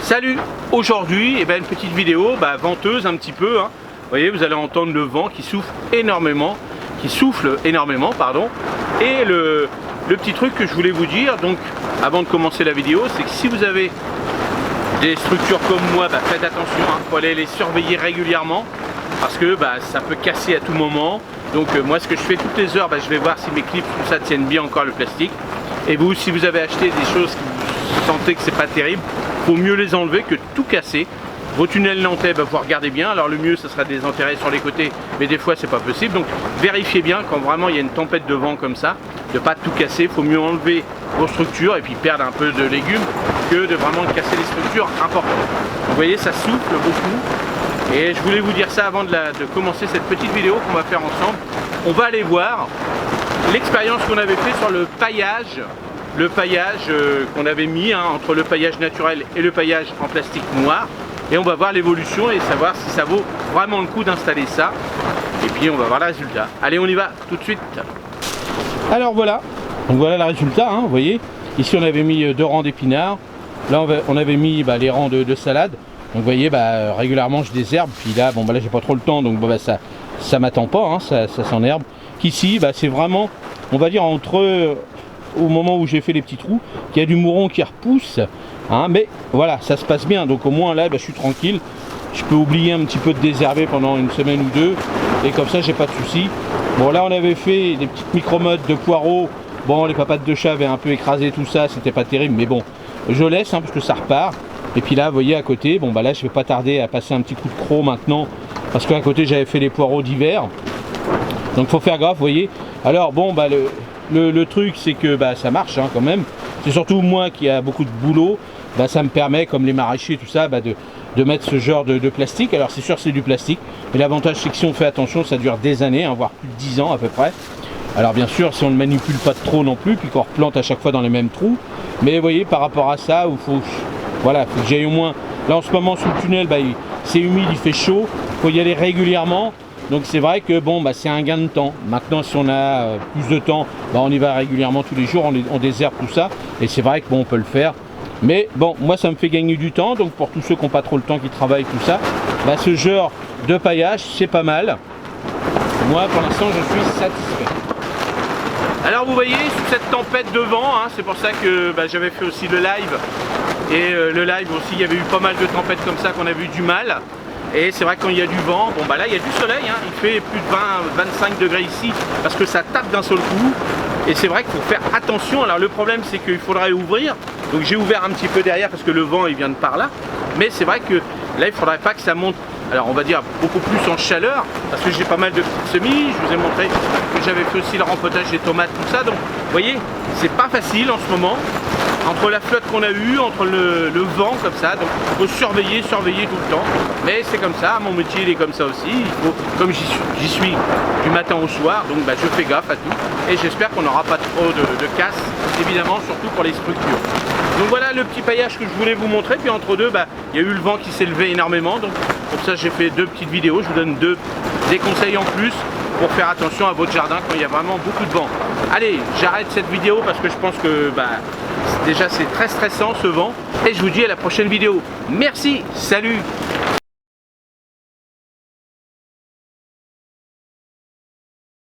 Salut. Aujourd'hui, une petite vidéo venteuse un petit peu. Vous voyez, vous allez entendre le vent qui souffle énormément, Et le petit truc que je voulais vous dire, donc avant de commencer la vidéo, c'est que si vous avez des structures comme moi, faites attention, il faut aller les surveiller régulièrement parce que ça peut casser à tout moment. Donc moi, ce que je fais toutes les heures, je vais voir si mes clips tout ça tiennent bien encore le plastique. Et vous, si vous avez acheté des choses que vous sentez que c'est pas terrible, faut mieux les enlever que tout casser. Vos tunnels nantais, vous regardez bien. Alors le mieux, ce sera de les enterrer sur les côtés, mais des fois c'est pas possible. Donc vérifiez bien quand vraiment il y a une tempête de vent comme ça, de pas tout casser. Il faut mieux enlever vos structures et puis perdre un peu de légumes que de vraiment casser les structures importantes. Vous voyez, ça souffle beaucoup. Et je voulais vous dire ça avant de commencer cette petite vidéo qu'on va faire ensemble. On va aller voir l'expérience qu'on avait fait sur le paillage qu'on avait mis entre le paillage naturel et le paillage en plastique noir. Et on va voir l'évolution et savoir si ça vaut vraiment le coup d'installer ça. Et puis on va voir le résultat. Allez, on y va tout de suite. Alors voilà, donc voilà le résultat, vous voyez. Ici on avait mis 2 rangs d'épinards. Là on avait mis les rangs de salade. Donc vous voyez, régulièrement je désherbe. Puis là, là j'ai pas trop le temps, donc ça m'attend pas, ça s'enherbe. Qu'ici, c'est vraiment, on va dire au moment où j'ai fait les petits trous, qu'il y a du mouron qui repousse. Mais voilà, ça se passe bien. Donc au moins là, je suis tranquille. Je peux oublier un petit peu de désherber pendant une semaine ou deux. Et comme ça, j'ai pas de soucis. Bon, là on avait fait des petites micro-modes de poireaux. Bon, les papates de chat avaient un peu écrasé tout ça, c'était pas terrible, mais bon, je laisse parce que ça repart. Et puis là, vous voyez à côté, là je vais pas tarder à passer un petit coup de croc maintenant, parce qu'à côté j'avais fait les poireaux d'hiver. Donc faut faire gaffe, vous voyez. Alors le truc c'est que ça marche quand même. C'est surtout moi qui a beaucoup de boulot, ça me permet, comme les maraîchers tout ça, de mettre ce genre de plastique. Alors c'est sûr c'est du plastique, mais l'avantage c'est que si on fait attention, ça dure des années, voire plus de 10 ans à peu près. Alors bien sûr si on ne manipule pas trop non plus, puis qu'on replante à chaque fois dans les mêmes trous. Mais vous voyez, par rapport à ça, il faut que j'aille au moins. Là en ce moment sous le tunnel, c'est humide, il fait chaud, il faut y aller régulièrement. Donc c'est vrai que c'est un gain de temps. Maintenant si on a plus de temps, on y va régulièrement tous les jours, on désherbe tout ça. Et c'est vrai que on peut le faire. Mais moi ça me fait gagner du temps. Donc pour tous ceux qui n'ont pas trop le temps, qui travaillent tout ça, ce genre de paillage c'est pas mal. Moi pour l'instant je suis satisfait. Alors vous voyez, sous cette tempête de vent, c'est pour ça que j'avais fait aussi le live. Et le live aussi, il y avait eu pas mal de tempêtes comme ça qu'on a vu du mal. Et c'est vrai que quand il y a du vent, là il y a du soleil, il fait plus de 20-25 degrés ici parce que ça tape d'un seul coup. Et c'est vrai qu'il faut faire attention. Alors le problème c'est qu'il faudrait ouvrir. Donc j'ai ouvert un petit peu derrière parce que le vent il vient de par là. Mais c'est vrai que là il faudrait pas que ça monte. Alors on va dire beaucoup plus en chaleur parce que j'ai pas mal de petites semis. Je vous ai montré que j'avais fait aussi le rempotage des tomates, tout ça. Donc vous voyez, c'est pas facile en ce moment. Entre la flotte qu'on a eue, entre le vent comme ça, donc il faut surveiller tout le temps. Mais c'est comme ça, mon métier il est comme ça aussi. Il faut, comme j'y suis du matin au soir, donc je fais gaffe à tout. Et j'espère qu'on n'aura pas trop de casse, évidemment, surtout pour les structures. Donc voilà le petit paillage que je voulais vous montrer. Puis entre deux, il y a eu le vent qui s'est levé énormément. Donc pour ça j'ai fait 2 petites vidéos. Je vous donne des conseils en plus pour faire attention à votre jardin quand il y a vraiment beaucoup de vent. Allez, j'arrête cette vidéo parce que je pense que déjà c'est très stressant ce vent. Et je vous dis à la prochaine vidéo. Merci, salut!